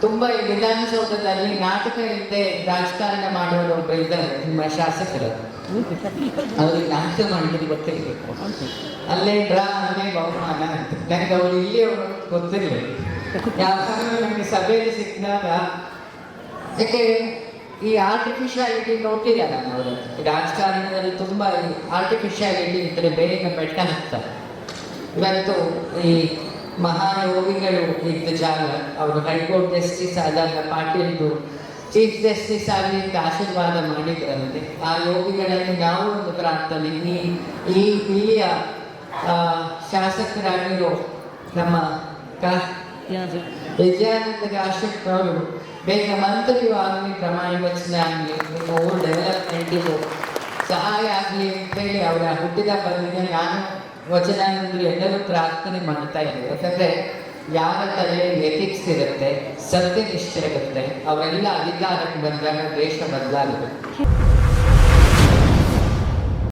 ತುಂಬ ಈ ವಿಧಾನಸೌಧದಲ್ಲಿ ನಾಟಕ ಇಲ್ಲದೆ ರಾಜಕಾರಣ ಮಾಡೋರು ಒಬ್ಬರು ಇದ್ದಾರೆ, ನಿಮ್ಮ ಶಾಸಕರು. ಅವ್ರಿಗೆ ನಾಟಕ ಮಾಡಿದ್ರೆ ಗೊತ್ತಿರಬೇಕು. ಅಲ್ಲೇ ಡ್ರಾ ಅಲ್ಲೇ ಬಹುಮಾನ ಅಂತ. ನನಗೆ ಅವ್ರು ಇಲ್ಲಿ ಅವರು ಗೊತ್ತಿರಲಿಲ್ಲ. ಯಾಕಂದ್ರೆ ನನಗೆ ಸಭೆಯಲ್ಲಿ ಸಿಕ್ಕಿದಾಗ, ಯಾಕೆ ಈ ಆರ್ಟಿಫಿಷಿಯಾಲಿಟಿ ನೋಡ್ತಿರಲ್ಲ ಅವರು ರಾಜಕಾರಣದಲ್ಲಿ ತುಂಬ ಆರ್ಟಿಫಿಷಿಯಾಲಿಟಿ ಇದ್ದರೆ ಬೇಗ ಬೆಟ್ಟ ಹಾಕ್ತಾರೆ. ಇವತ್ತು ಈ ಮಹಾಯೋಗಿಗಳು ಇದ್ದ ಜಾಗ, ಅವರು ಹೈಕೋರ್ಟ್ ಜಸ್ಟಿಸ್ ಆದಾಗ ಪಾಟೀಲ್ದು ಚೀಫ್ ಜಸ್ಟಿಸ್ ಆಗಿ ಅಂತ ಆಶೀರ್ವಾದ ಮಾಡಿದ್ರಂತೆ. ಆ ಯೋಗಿಗಳಲ್ಲಿ ನಾವು ಒಂದು ಪ್ರಾರ್ಥನೆ, ಈ ಇಲ್ಲಿಯ ಶಾಸಕರಾಗಿರೋ ನಮ್ಮ ವಿಜಯಾನಂದ ಕಾಶ್ಯಪ್ನವರು ಬೇಗ ಮಂತ್ರಿಯೂ ಆಗಲಿ, ಪ್ರಮಾಣ ವಚನ ಆಗಲಿ, ನಿಮ್ಮ ಊರು ಡೆವಲಪ್ಮೆಂಟಿಗೂ ಸಹಾಯ ಆಗಲಿ ಅಂತೇಳಿ ಅವರ ಹುಟ್ಟಿದ ಬಂದಿದೆ. ನಾನು ವಚನಾನಂದರು ಎಲ್ಲರೂ ಪ್ರಾರ್ಥನೆ ಮಾಡ್ತಾ ಇದ್ದೀವಿ. ಯಾಕಂದರೆ ಯಾರ ತಲೆಯಲ್ಲಿ ಎಥಿಕ್ಸ್ ಇರುತ್ತೆ, ಸತ್ಯನಿಷ್ಠೆ ಇರುತ್ತೆ, ಅವರೆಲ್ಲ ಅಧಿಕಾರಕ್ಕೆ ಬಂದಾಗ ದೇಶ ಬದಲಾಗುತ್ತೆ.